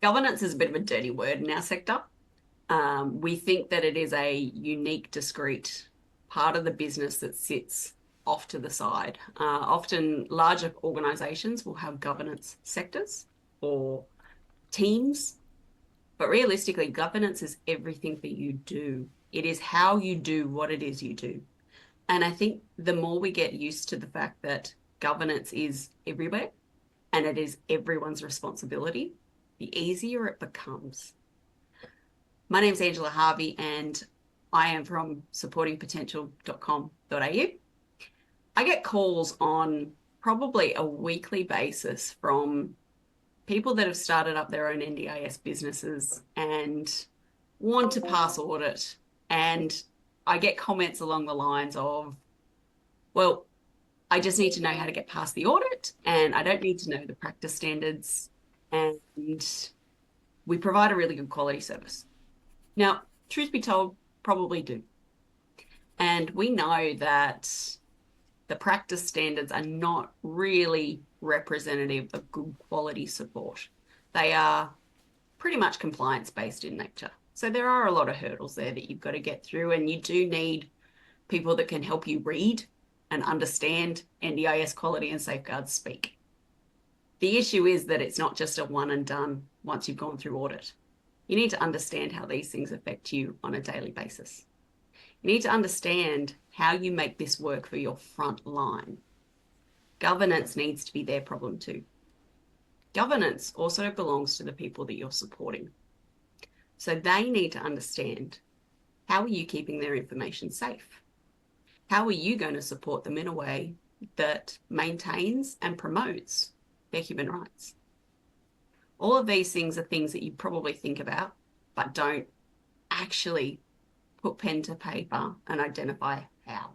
Governance is a bit of a dirty word in our sector. We think that it is a unique, discrete part of the business that sits off to the side. Often, larger organizations will have governance sectors or teams, but realistically, governance is everything that you do. It is how you do what it is you do. And I think the more we get used to the fact that governance is everywhere and it is everyone's responsibility, the easier it becomes. My name's Angela Harvey, and I am from supportingpotential.com.au. I get calls on probably a weekly basis from people that have started up their own NDIS businesses and want to pass audit. And I get comments along the lines of, well, I just need to know how to get past the audit, and I don't need to know the practice standards. And we provide a really good quality service. Now, truth be told, probably do. And we know that the practice standards are not really representative of good quality support. They are pretty much compliance based in nature. So there are a lot of hurdles there that you've got to get through, and you do need people that can help you read and understand NDIS quality and safeguards speak. The issue is that it's not just a one and done once you've gone through audit. You need to understand how these things affect you on a daily basis. You need to understand how you make this work for your front line. Governance needs to be their problem too. Governance also belongs to the people that you're supporting. So they need to understand, how are you keeping their information safe? How are you going to support them in a way that maintains and promotes their human rights? All of these things are things that you probably think about, but don't actually put pen to paper and identify how.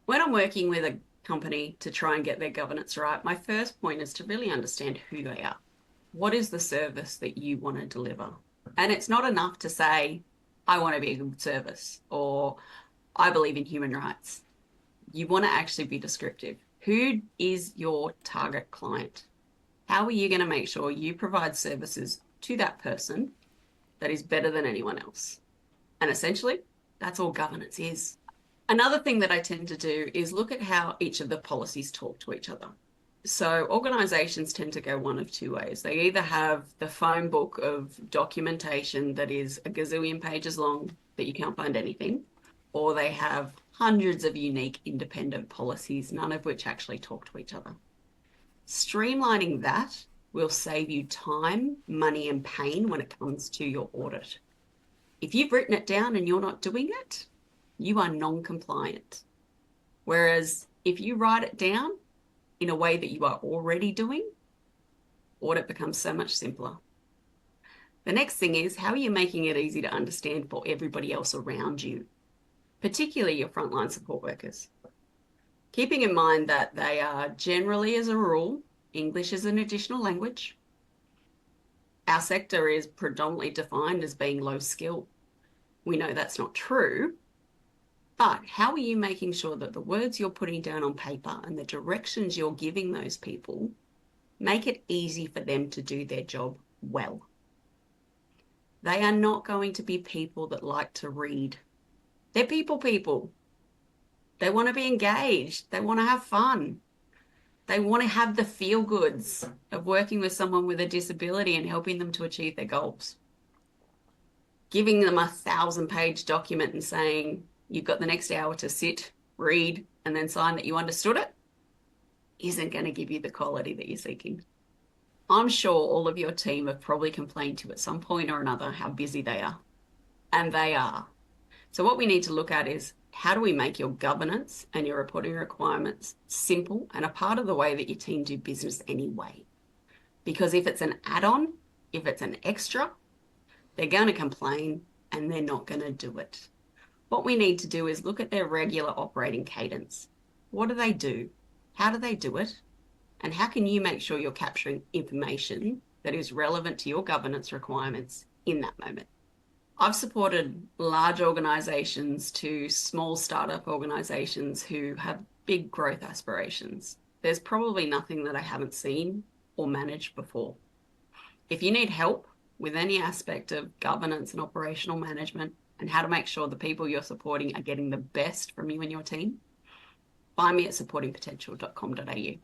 When I'm working with a company to try and get their governance right, my first point is to really understand who they are. What is the service that you want to deliver? And it's not enough to say, I want to be a good service, or I believe in human rights. You want to actually be descriptive. Who is your target client? How are you going to make sure you provide services to that person that is better than anyone else? And essentially, that's all governance is. Another thing that I tend to do is look at how each of the policies talk to each other. So organizations tend to go one of two ways. They either have the phone book of documentation that is a gazillion pages long that you can't find anything, or they have hundreds of unique independent policies, none of which actually talk to each other. Streamlining that will save you time, money, and pain when it comes to your audit. If you've written it down and you're not doing it, you are non-compliant. Whereas if you write it down in a way that you are already doing, audit becomes so much simpler. The next thing is, how are you making it easy to understand for everybody else around you, particularly your frontline support workers? Keeping in mind that they are generally, as a rule, English is an additional language. Our sector is predominantly defined as being low skill. We know that's not true, but how are you making sure that the words you're putting down on paper and the directions you're giving those people make it easy for them to do their job well? They are not going to be people that like to read. They're people. They want to be engaged. They want to have fun. They want to have the feel goods of working with someone with a disability and helping them to achieve their goals. Giving them a 1,000-page document and saying, you've got the next hour to sit, read, and then sign that you understood it, isn't going to give you the quality that you're seeking. I'm sure all of your team have probably complained to you at some point or another how busy they are. And they are. So what we need to look at is, how do we make your governance and your reporting requirements simple and a part of the way that your team do business anyway? Because if it's an add-on, if it's an extra, they're going to complain and they're not going to do it. What we need to do is look at their regular operating cadence. What do they do? How do they do it? And how can you make sure you're capturing information that is relevant to your governance requirements in that moment? I've supported large organizations to small startup organizations who have big growth aspirations. There's probably nothing that I haven't seen or managed before. If you need help with any aspect of governance and operational management and how to make sure the people you're supporting are getting the best from you and your team, find me at supportingpotential.com.au.